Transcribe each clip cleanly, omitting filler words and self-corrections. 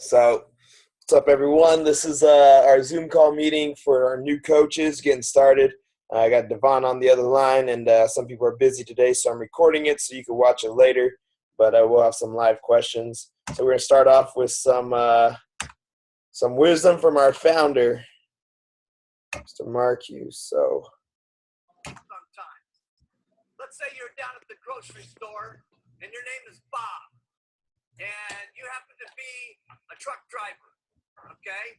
So, what's up, everyone? This is our Zoom call meeting for our new coaches getting started. I got Devon on the other line, and some people are busy today, so I'm recording it so you can watch it later. But we'll have some live questions. So we're gonna start off with some wisdom from our founder, Mr. Mark Hughes. So, sometimes. Let's say you're down at the grocery store and your name is Bob and you happen to be a truck driver, okay?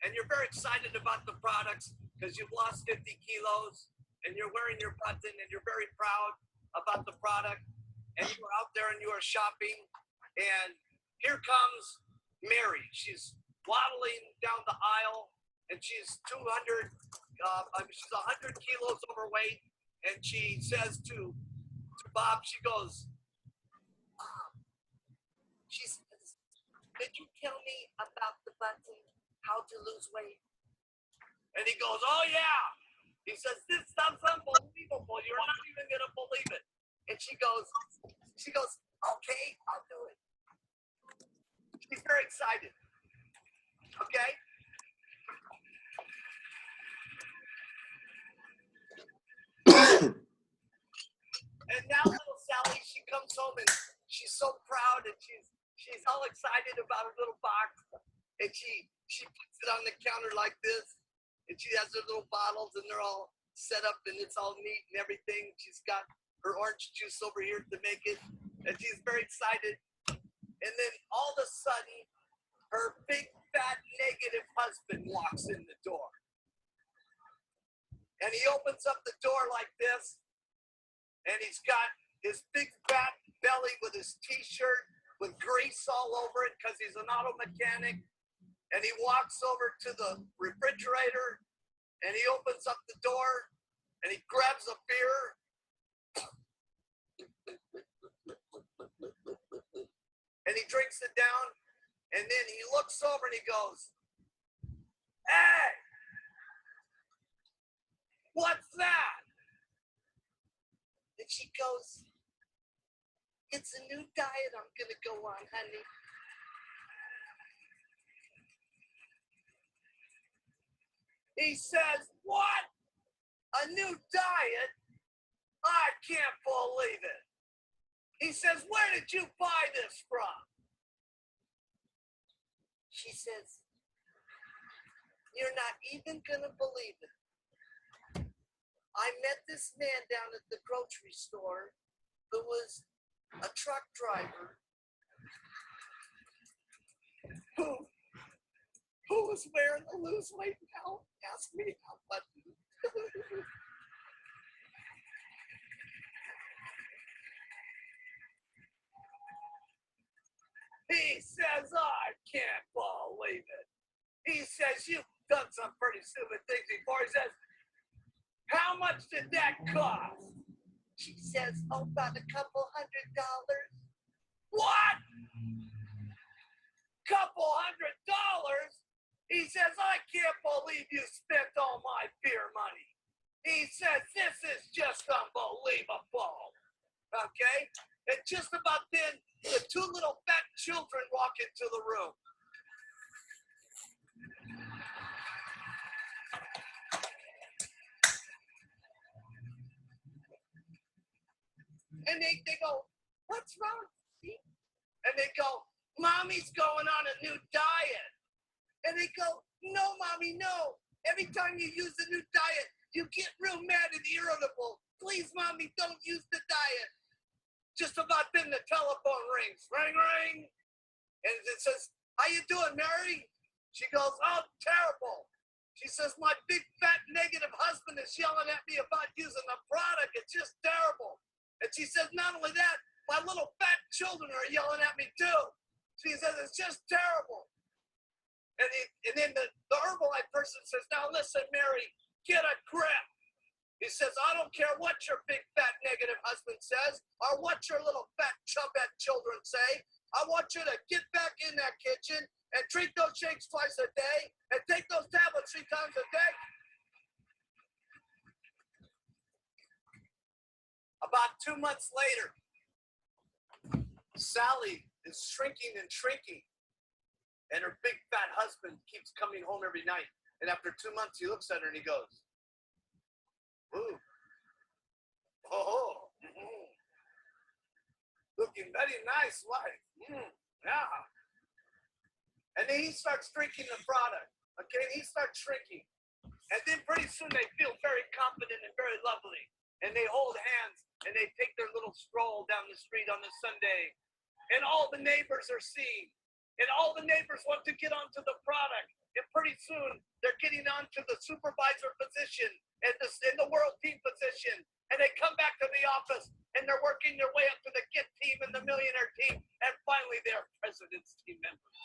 And you're very excited about the products because you've lost 50 kilos and you're wearing your button and you're very proud about the product and you're out there and you are shopping and here comes Mary. She's waddling down the aisle and she's 100 kilos overweight, and she says to Bob, she goes, she says, "Could you tell me about the button, how to lose weight?" And he goes, "Oh yeah." He says, "This stuff's unbelievable. You're not even gonna believe it." And she goes, "Okay, I'll do it." She's very excited. Okay. And now little Sally, she comes home and she's so proud and she's all excited about her little box. And she puts it on the counter like this. And she has her little bottles and they're all set up and it's all neat and everything. She's got her orange juice over here to make it. And she's very excited. And then all of a sudden, her big, fat, negative husband walks in the door. And he opens up the door like this. And he's got his big fat belly with his t-shirt with grease all over it because he's an auto mechanic. And he walks over to the refrigerator and he opens up the door and he grabs a beer. And he drinks it down. And then he looks over and he goes, "Hey, what's that?" And she goes, "It's a new diet I'm going to go on, honey." He says, "What? A new diet? I can't believe it." He says, "Where did you buy this from?" She says, "You're not even going to believe it. I met this man down at the grocery store who was a truck driver who was wearing a lose weight now. Ask me how much." He says, "I can't believe it." He says, "You've done some pretty stupid things before." He says, "How much did that cost?" She says, "Oh, about $200." "What? $200?" He says, "I can't believe you spent all my beer money." He says, "This is just unbelievable." Okay? And just about then, the two little fat children walk into the room. And they go, "What's wrong, Steve?" And they go, "Mommy's going on a new diet." And they go, "No, Mommy, no. Every time you use the new diet, you get real mad and irritable. Please, Mommy, don't use the diet." Just about then, the telephone rings. Ring, ring. And it says, "How you doing, Mary?" She goes, "Oh, terrible." She says, "My big, fat, negative husband is yelling at me about using the product. It's just terrible." And she says, "Not only that, my little fat children are yelling at me too." She says, "It's just terrible." And then the Herbalife person says, "Now listen, Mary, get a grip." He says, "I don't care what your big, fat, negative husband says or what your little fat, chubette children say. I want you to get back in that kitchen and drink those shakes twice a day and take those tablets 3 times a day." About 2 months later, Sally is shrinking and shrinking. And her big fat husband keeps coming home every night. And after 2 months, he looks at her and he goes, ooh, oh, looking very nice, wife. Yeah. And then he starts drinking the product. Okay, and he starts shrinking. And then pretty soon they feel very confident and very lovely. And they hold hands and they take their little stroll down the street on a Sunday. And all the neighbors are seeing. And all the neighbors want to get onto the product. And pretty soon they're getting onto the supervisor position and the world team position. And they come back to the office and they're working their way up to the gift team and the millionaire team. And finally they're president's team members.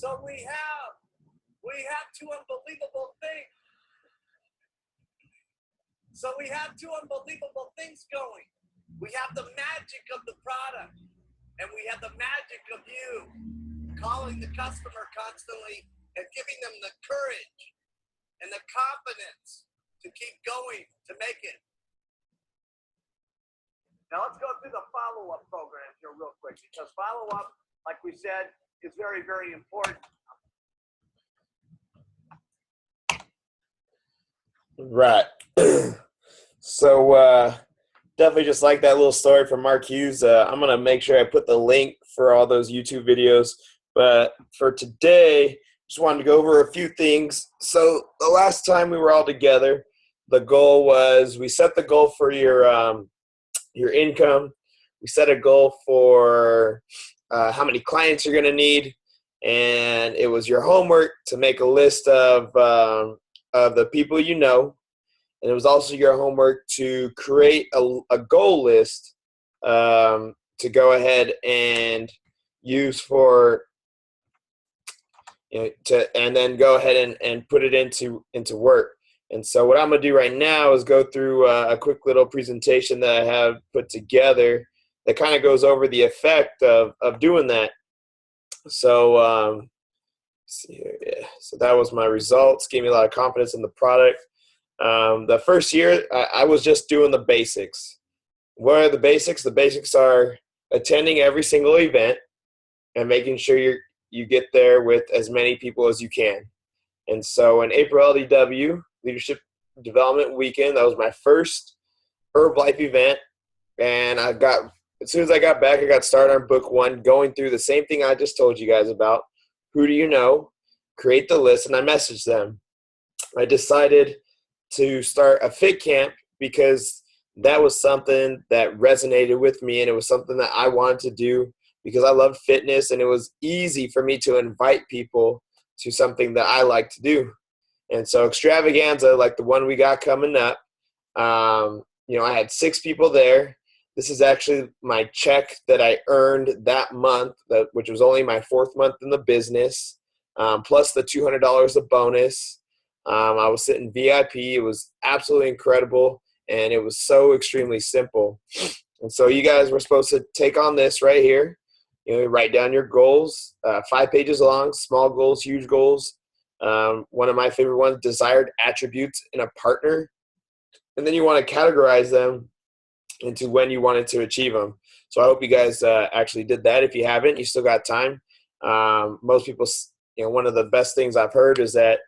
So we have two unbelievable things. So we have two unbelievable things going. We have the magic of the product, and we have the magic of you calling the customer constantly and giving them the courage and the confidence to keep going, to make it. Now let's go through the follow-up program here real quick, because follow-up, like we said, is very, very important. Right. So definitely just like that little story from Mark Hughes. I'm going to make sure I put the link for all those YouTube videos. But for today, just wanted to go over a few things. So the last time we were all together, the goal was, we set the goal for your income. We set a goal for how many clients you're going to need, and it was your homework to make a list of the people you know, and it was also your homework to create a goal list to go ahead and use for, and then go ahead and put it into work. And so what I'm going to do right now is go through a quick little presentation that I have put together that kind of goes over the effect of doing that. So let's see here. Yeah. So that was my results. Gave me a lot of confidence in the product. The first year, I was just doing the basics. What are the basics? The basics are attending every single event and making sure you get there with as many people as you can. And so in April LDW, Leadership Development Weekend, that was my first Herbalife event. And as soon as I got back, I got started on book one, going through the same thing I just told you guys about. Who do you know? Create the list, and I messaged them. I decided to start a fit camp because that was something that resonated with me, and it was something that I wanted to do because I love fitness, and it was easy for me to invite people to something that I like to do. And so extravaganza, like the one we got coming up, I had 6 people there. This is actually my check that I earned that month, which was only my 4th month in the business, plus the $200 of bonus. I was sitting VIP. It was absolutely incredible, and it was so extremely simple. And so you guys were supposed to take on this right here. Write down your goals, 5 pages long, small goals, huge goals. One of my favorite ones, desired attributes in a partner. And then you want to categorize them into when you wanted to achieve them. So I hope you guys actually did that. If you haven't, you still got time. Most people, one of the best things I've heard is that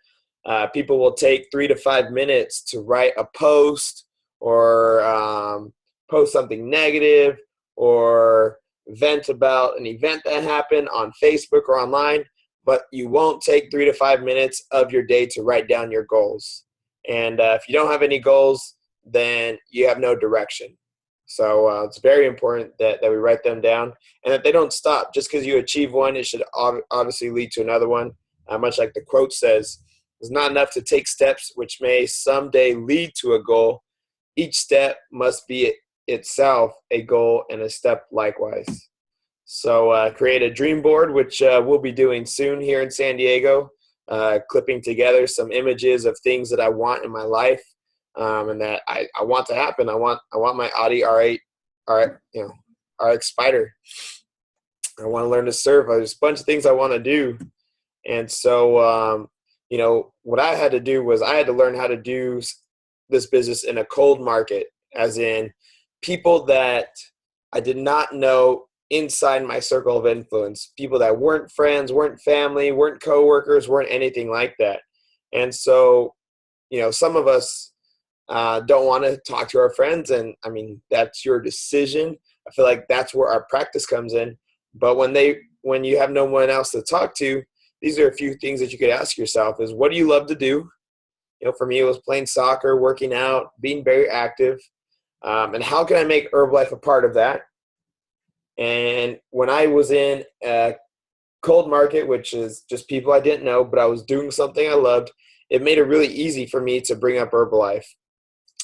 people will take 3 to 5 minutes to write a post or post something negative or vent about an event that happened on Facebook or online, but you won't take 3 to 5 minutes of your day to write down your goals. And if you don't have any goals, then you have no direction. So it's very important that we write them down and that they don't stop. Just because you achieve one, it should obviously lead to another one. Much like the quote says, it's not enough to take steps which may someday lead to a goal. Each step must be itself a goal and a step likewise. So create a dream board, which we'll be doing soon here in San Diego, clipping together some images of things that I want in my life and that I want to happen. I want my Audi R8, RX Spider. I want to learn to surf. There's a bunch of things I want to do. And so, what I had to do was I had to learn how to do this business in a cold market, as in people that I did not know inside my circle of influence, people that weren't friends, weren't family, weren't coworkers, weren't anything like that. And so, some of us don't want to talk to our friends, and I mean, that's your decision. I feel like that's where our practice comes in. But when you have no one else to talk to, these are a few things that you could ask yourself is, what do you love to do? For me, it was playing soccer, working out, being very active. And how can I make Herbalife a part of that? And when I was in a cold market, which is just people I didn't know, but I was doing something I loved, it made it really easy for me to bring up Herbalife.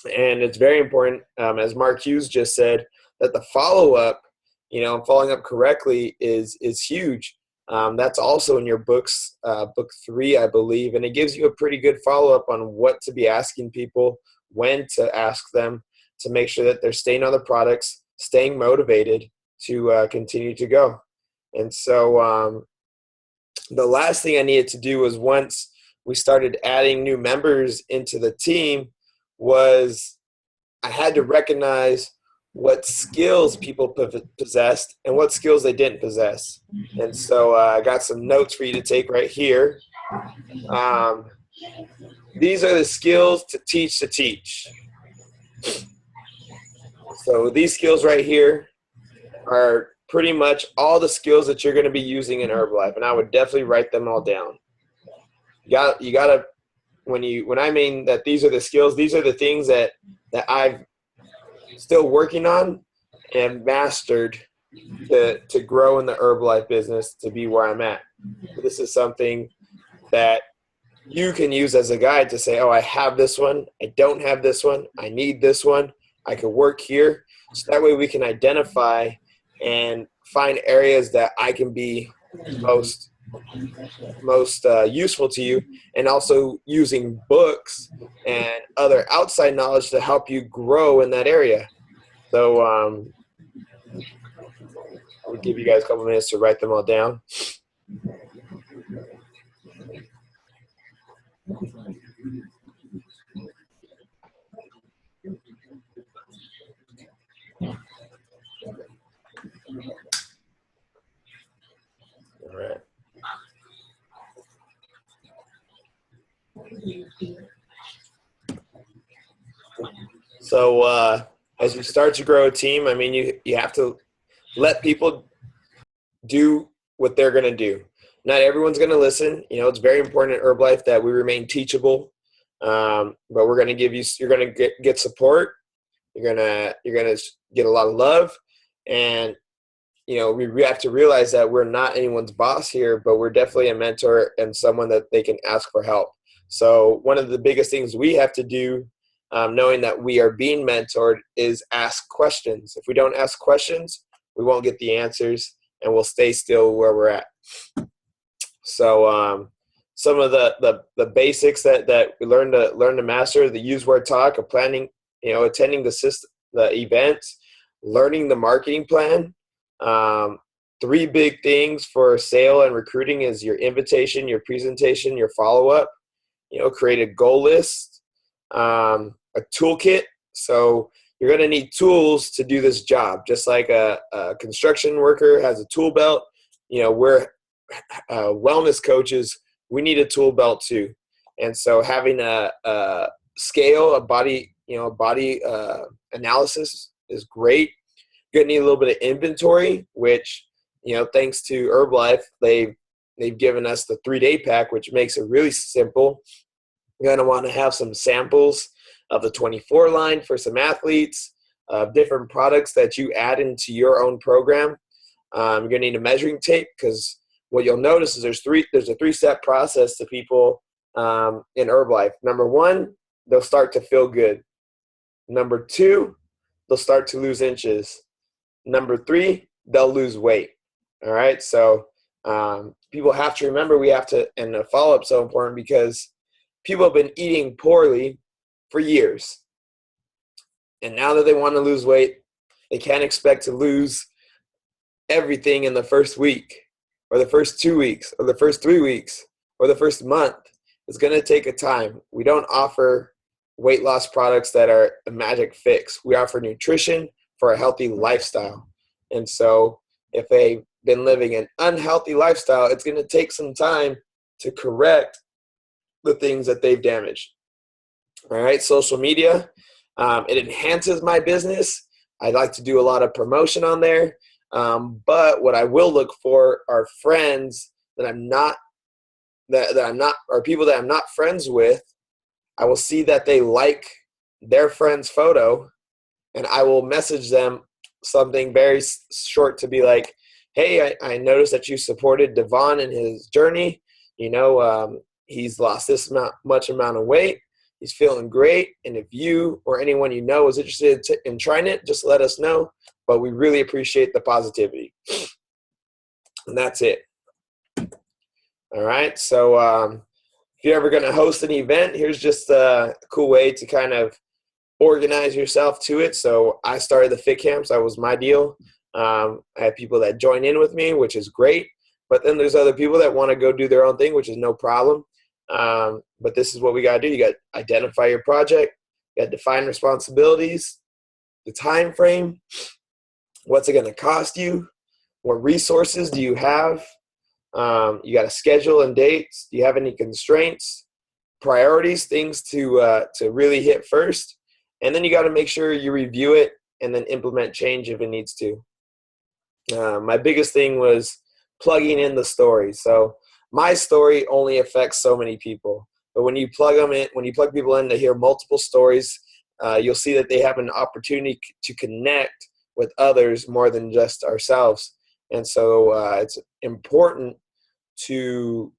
And it's very important, as Mark Hughes just said, that the follow-up, following up correctly is huge. That's also in your books, book 3, I believe, and it gives you a pretty good follow-up on what to be asking people, when to ask them, to make sure that they're staying on the products, staying motivated to continue to go. And so the last thing I needed to do was, once we started adding new members into the team, was I had to recognize what skills people possessed and what skills they didn't possess. And so I got some notes for you to take right here. These are the skills to teach. So these skills right here are pretty much all the skills that you're going to be using in Herbalife, and I would definitely write them all down. You gotta when I mean that these are the skills, these are the things that I've still working on and mastered to grow in the Herbalife business to be where I'm at. This is something that you can use as a guide to say, oh, I have this one, I don't have this one, I need this one, I could work here. So that way we can identify and find areas that I can be most useful to you, and also using books and other outside knowledge to help you grow in that area. So I'll give you guys a couple minutes to write them all down. All right. So as we start to grow a team, I mean, you have to let people do what they're going to do. Not everyone's going to listen. It's very important in Herbalife that we remain teachable. But we're going to give you, you're going to get support. You're going to get a lot of love. And, we have to realize that we're not anyone's boss here, but we're definitely a mentor and someone that they can ask for help. So one of the biggest things we have to do, knowing that we are being mentored, is ask questions. If we don't ask questions, we won't get the answers, and we'll stay still where we're at. So some of the basics that we learn to master: the use, where, talk, of planning, attending the events, learning the marketing plan. 3 big things for sale and recruiting is your invitation, your presentation, your follow-up. Create a goal list, a toolkit. So you're going to need tools to do this job, just like a construction worker has a tool belt. We're wellness coaches. We need a tool belt too. And so having a scale, a body analysis is great. You're going to need a little bit of inventory, which, thanks to Herbalife, they've given us the 3-day pack, which makes it really simple. You're going to want to have some samples of the 24 line for some athletes, different products that you add into your own program. You're going to need a measuring tape, because what you'll notice is there's a 3-step process to people in Herbalife. Number 1, they'll start to feel good. Number 2, they'll start to lose inches. Number 3, they'll lose weight. All right. So people have to remember and the follow-up is so important, because people have been eating poorly for years. And now that they want to lose weight, they can't expect to lose everything in the first week or the first 2 weeks or the first 3 weeks or the first month. It's going to take a time. We don't offer weight loss products that are a magic fix. We offer nutrition for a healthy lifestyle. And so if they've been living an unhealthy lifestyle, it's going to take some time to correct the things that they've damaged. All right, social media, it enhances my business. I like to do a lot of promotion on there. But what I will look for are friends that I'm not, or people that I'm not friends with. I will see that they like their friend's photo, and I will message them something very short to be like, hey, I noticed that you supported Devon in his journey. He's lost this much amount of weight. He's feeling great. And if you or anyone you know is interested in trying it, just let us know. But we really appreciate the positivity. And that's it. All right. So if you're ever going to host an event, here's just a cool way to kind of organize yourself to it. So I started the Fit Camps. That was my deal. I have people that join in with me, which is great. But then there's other people that want to go do their own thing, which is no problem. But this is what we got to do. You got to identify your project. You got to define responsibilities, the time frame, what's it going to cost you, what resources do you have, you got to schedule and dates. Do you have any constraints, priorities, things to really hit first? And then you got to make sure you review it and then implement change if it needs to. My biggest thing was plugging in the story. So my story only affects so many people, but when you plug people in to hear multiple stories, you'll see that they have an opportunity to connect with others more than just ourselves. And so it's important to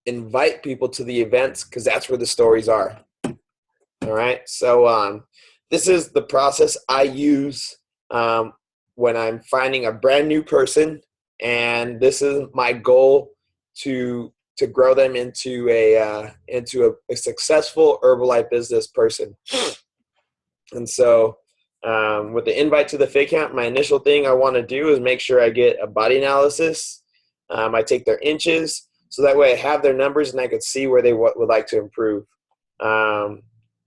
invite people to the events because that's where the stories are. All right. So this is the process I use when I'm finding a brand new person, and this is my goal to grow them into a successful Herbalife business person. And so with the invite to the Fit Camp, my initial thing I want to do is make sure I get a body analysis. I take their inches so that way I have their numbers and I could see where they would like to improve. I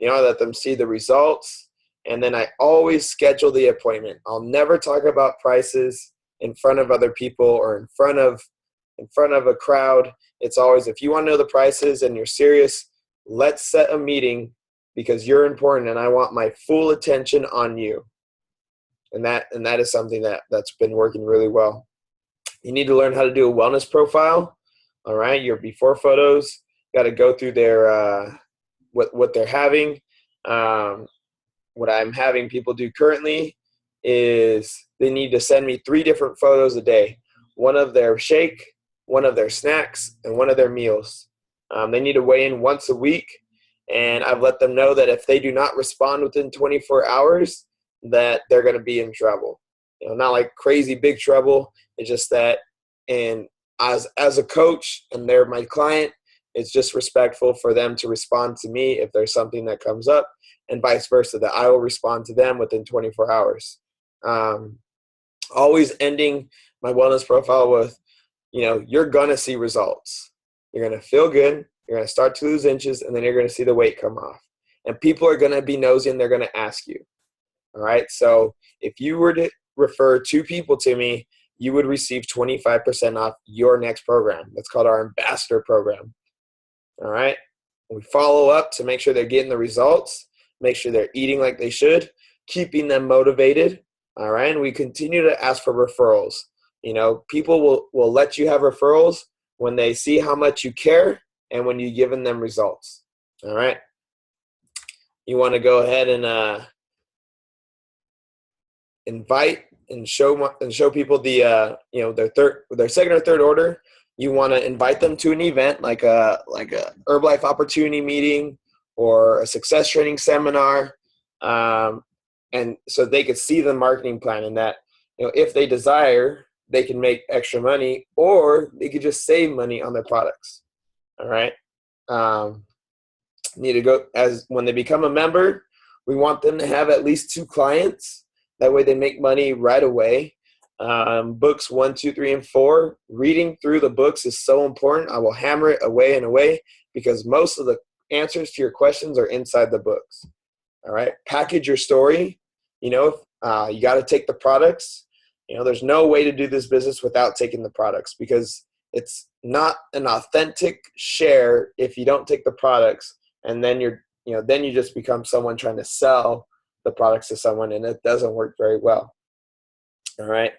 let them see the results, and then I always schedule the appointment. I'll never talk about prices in front of other people or in front of a crowd. It's always, if you want to know the prices and you're serious, let's set a meeting because you're important and I want my full attention on you. And that is something that's been working really well. You need to learn how to do a wellness profile. All right, your before photos, got to go through their what they're having. What I'm having people do currently is they need to send me 3 different photos a day. One of their shake, one of their snacks, and one of their meals. They need to weigh in once a week, and I've let them know that if they do not respond within 24 hours, that they're going to be in trouble. Not like crazy big trouble. It's just that, and as a coach and they're my client, it's just respectful for them to respond to me if there's something that comes up, and vice versa, that I will respond to them within 24 hours. Always ending my wellness profile with, you're going to see results. You're going to feel good. You're going to start to lose inches, and then you're going to see the weight come off. And people are going to be nosy, and they're going to ask you. All right? So if you were to refer 2 people to me, you would receive 25% off your next program. That's called our ambassador program. All right? We follow up to make sure they're getting the results, make sure they're eating like they should, keeping them motivated. All right? And we continue to ask for referrals. People will let you have referrals when they see how much you care and when you've given them results. All right? You want to go ahead and invite and show people the their second or third order. You want to invite them to an event like a Herbalife opportunity meeting or a success training seminar, and so they could see the marketing plan, and that if they desire, they can make extra money, or they could just save money on their products. All right. Need to go when they become a member, we want them to have at least 2 clients. That way they make money right away. Books 1, 2, 3, and 4. Reading through the books is so important. I will hammer it away and away because most of the answers to your questions are inside the books. All right. Package your story. You got to take the products. There's no way to do this business without taking the products because it's not an authentic share if you don't take the products, and then then you just become someone trying to sell the products to someone, and it doesn't work very well. All right.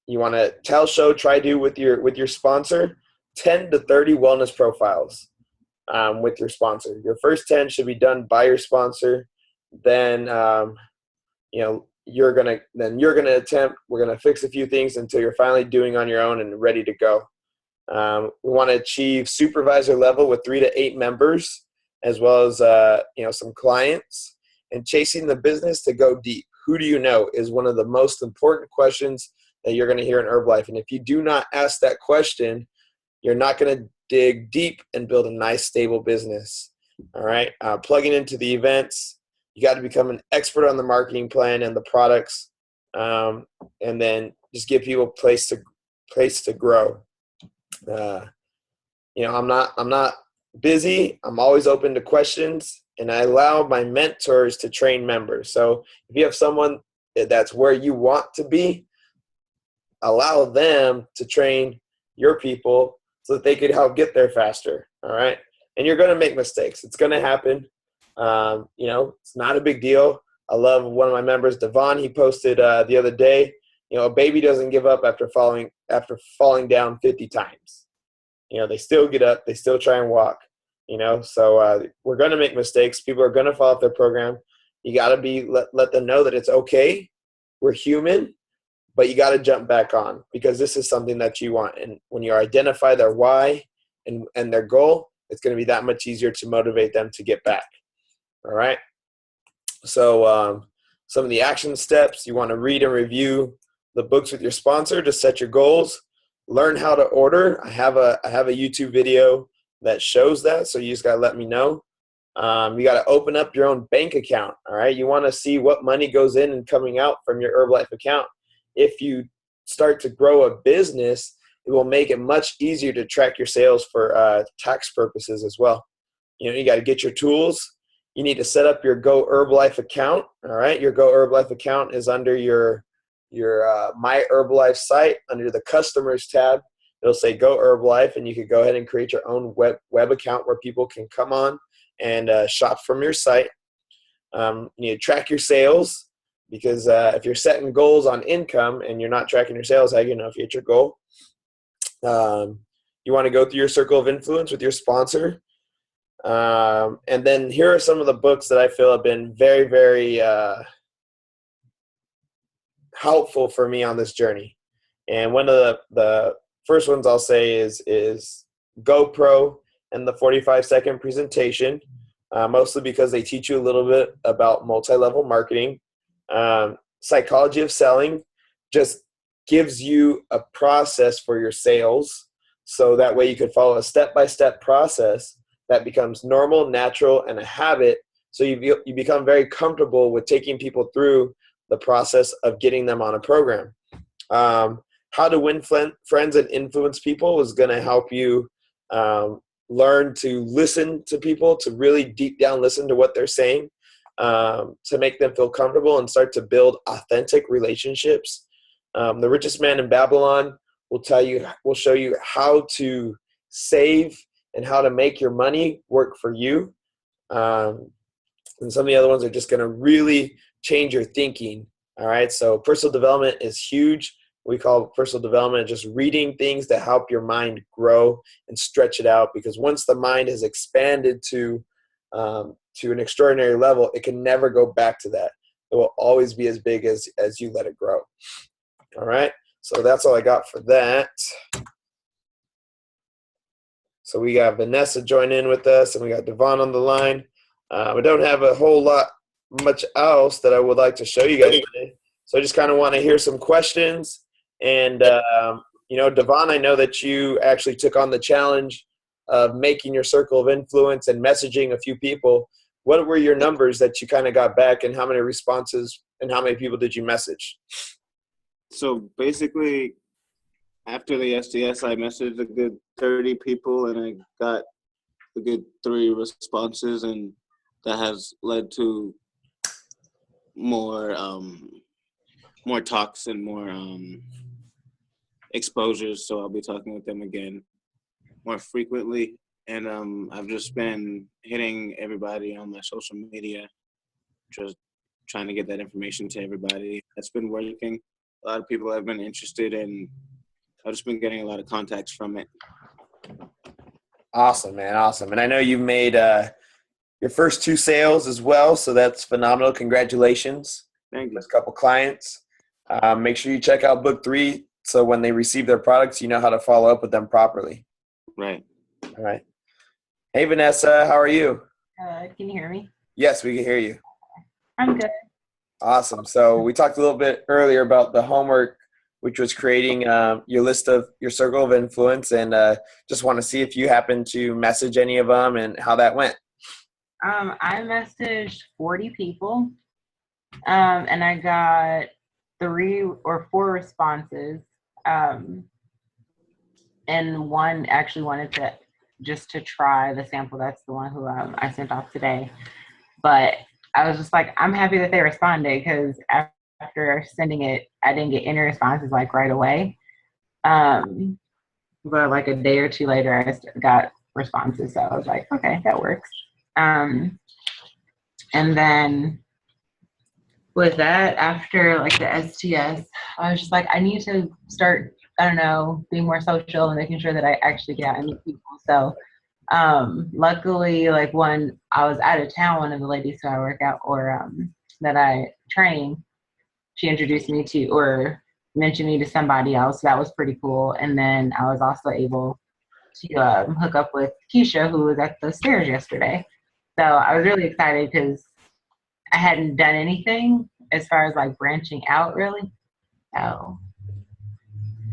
You want to tell, show, try, do with your sponsor 10 to 30 wellness profiles with your sponsor. Your first 10 should be done by your sponsor. Then you're gonna attempt. We're gonna fix a few things until you're finally doing on your own and ready to go. We want to achieve supervisor level with 3 to 8 members, as well as some clients, and chasing the business to go deep. Who do you know is one of the most important questions that you're going to hear in Herbalife. And if you do not ask that question, you're not going to dig deep and build a nice, stable business. All right. Plugging into the events, you got to become an expert on the marketing plan and the products, and then just give people place to grow. I'm not busy. I'm always open to questions, and I allow my mentors to train members. So if you have someone that's where you want to be, allow them to train your people so that they could help get there faster. All right. And you're going to make mistakes. It's going to happen. It's not a big deal. I love one of my members, Devon. He posted the other day, a baby doesn't give up after falling down 50 times. They still get up, they still try and walk, so we're going to make mistakes. People are going to fall off their program. You got to let them know that it's okay. We're human, but you got to jump back on because this is something that you want. And when you identify their why and their goal, it's going to be that much easier to motivate them to get back. All right. So some of the action steps, you want to read and review the books with your sponsor to set your goals. Learn how to order. I have a YouTube video that shows that, so you just gotta let me know. You gotta open up your own bank account. All right, you want to see what money goes in and coming out from your Herbalife account. If you start to grow a business, it will make it much easier to track your sales for tax purposes as well. You got to get your tools. You need to set up your Go Herbalife account. All right, your Go Herbalife account is under your My Herbalife site under the Customers tab. It'll say Go Herbalife, and you can go ahead and create your own web account where people can come on and shop from your site. You need to track your sales because if you're setting goals on income and you're not tracking your sales, how do you know if you hit your goal? You want to go through your circle of influence with your sponsor. And then here are some of the books that I feel have been very, very helpful for me on this journey. And one of the first ones I'll say is GoPro and the 45-second presentation, mostly because they teach you a little bit about multi-level marketing. Psychology of Selling just gives you a process for your sales, so that way you could follow a step-by-step process that becomes normal, natural, and a habit, so you become very comfortable with taking people through the process of getting them on a program. How to Win Friends and Influence People is going to help you learn to listen to people, to really deep down listen to what they're saying, to make them feel comfortable and start to build authentic relationships. The Richest Man in Babylon will show you how to save and how to make your money work for you. And some of the other ones are just going to really change your thinking. All right. So personal development is huge. We call personal development just reading things that help your mind grow and stretch it out. Because once the mind has expanded to an extraordinary level, it can never go back to that. It will always be as big as you let it grow. All right. So that's all I got for that. So we got Vanessa join in with us, and we got Devon on the line. We don't have a whole lot much else that I would like to show you guys today. So I just kind of want to hear some questions. And, Devon, I know that you actually took on the challenge of making your circle of influence and messaging a few people. What were your numbers that you kind of got back, and how many responses and how many people did you message? So basically, after the SDS, I messaged a good 30 people, and I got a good 3 responses, and that has led to more more talks and more exposures. So I'll be talking with them again more frequently. And I've just been hitting everybody on my social media, just trying to get that information to everybody. That's been working. A lot of people have been interested, and I've just been getting a lot of contacts from it. Awesome, man. Awesome. And I know you've made your first 2 sales as well, so that's phenomenal. Congratulations. Thank you. First couple clients. Make sure you check out Book 3 so when they receive their products, you know how to follow up with them properly. Right. All right. Hey, Vanessa, how are you? Good. Can you hear me? Yes, we can hear you. I'm good. Awesome. So we talked a little bit earlier about the homework, which was creating your list of your circle of influence, and just want to see if you happen to message any of them and how that went. I messaged 40 people, and I got 3 or 4 responses, and one actually wanted to try the sample. That's the one who I sent off today. But I was just like, I'm happy that they responded, because after sending it, I didn't get any responses like right away. But like a day or 2 later, I got responses. So I was like, okay, that works. And then with that, after like the STS, I was just like, I need to start, I don't know, being more social and making sure that I actually get out and meet people. So luckily, like when I was out of town, one of the ladies who I work out or that I train, she introduced me to or mentioned me to somebody else. That was pretty cool. And then I was also able to hook up with Keisha, who was at the stairs yesterday. So I was really excited because I hadn't done anything as far as like branching out really. So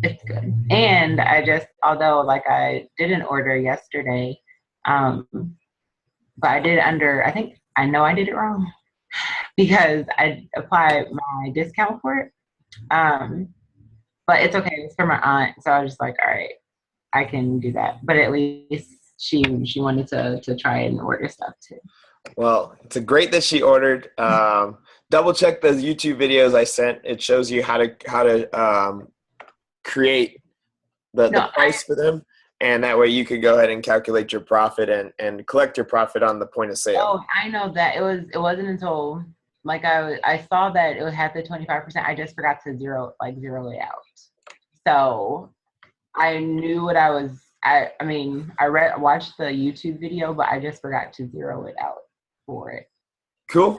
it's good. And I just, although like I didn't order yesterday, but I did under, I know I did it wrong because I applied my discount for it. But it's okay. It's for my aunt. So I was just like, all right, I can do that. But at least she wanted to try and order stuff too. Well, it's great that she ordered. Double check the YouTube videos I sent. It shows you how to create the price for them, and that way you could go ahead and calculate your profit and collect your profit on the point of sale. Oh, I know that. It wasn't until like I saw that it had the 25%. I just forgot to zero it out. So I knew what I was. I watched the YouTube video, but I just forgot to zero it out for it. Cool.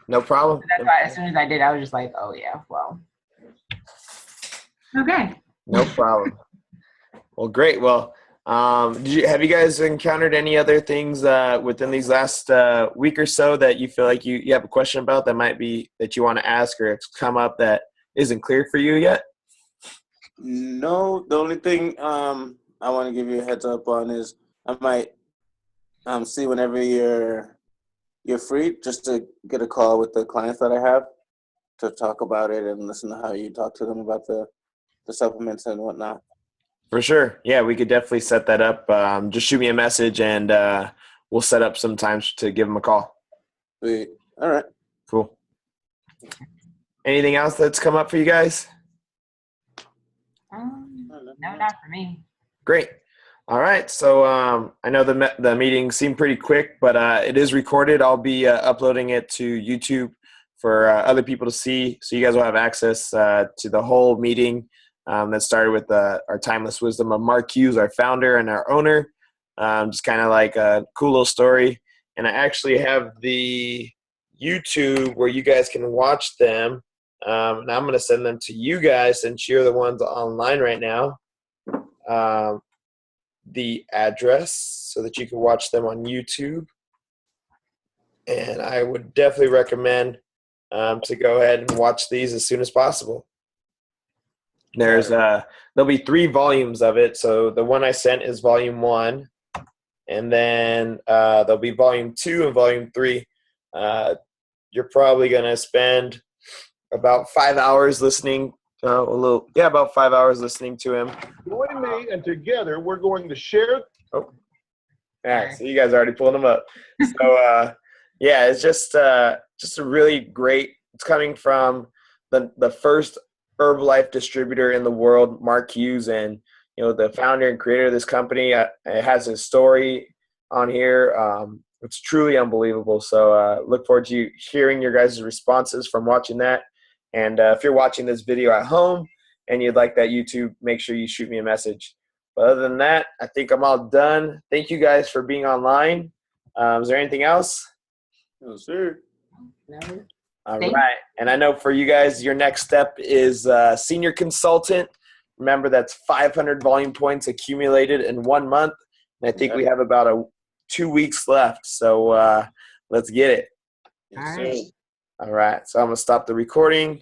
No problem. So that's why as soon as I did, I was just like, oh yeah, well. Okay. No problem. Well, great. Well, have you guys encountered any other things within these last week or so that you feel like you have a question about that you want to ask, or it's come up that isn't clear for you yet? No, the only thing I want to give you a heads up on is I might see whenever you're free, just to get a call with the clients that I have to talk about it and listen to how you talk to them about the supplements and whatnot. For sure. Yeah, we could definitely set that up. Just shoot me a message and we'll set up some times to give them a call. Sweet. All right. Cool. Anything else that's come up for you guys? No, not for me. Great. All right. So I know the meeting seemed pretty quick, but it is recorded. I'll be uploading it to YouTube for other people to see, so you guys will have access to the whole meeting that started with our timeless wisdom of Mark Hughes, our founder and our owner. Just kind of like a cool little story. And I actually have the YouTube where you guys can watch them. And I'm going to send them to you guys since you're the ones online right now. The address so that you can watch them on YouTube. And I would definitely recommend to go ahead and watch these as soon as possible. There'll be 3 volumes of it. So the one I sent is volume 1, and then there'll be volume 2 and volume 3. You're probably going to spend about 5 hours listening About 5 hours listening to him. Join me, and together we're going to share. All right, so you guys already pulled him up. So yeah, it's just a really great. It's coming from the first Herbalife distributor in the world, Mark Hughes, and the founder and creator of this company. It has his story on here. It's truly unbelievable. So look forward to hearing your guys' responses from watching that. And if you're watching this video at home and you'd like that YouTube, make sure you shoot me a message. But other than that, I think I'm all done. Thank you guys for being online. Is there anything else? No, sir. No. All Thank- right. And I know for you guys, your next step is senior consultant. Remember, that's 500 volume points accumulated in 1 month. And I think we have about 2 weeks left. So let's get it. Yes, All sir. right. All right. So I'm going to stop the recording.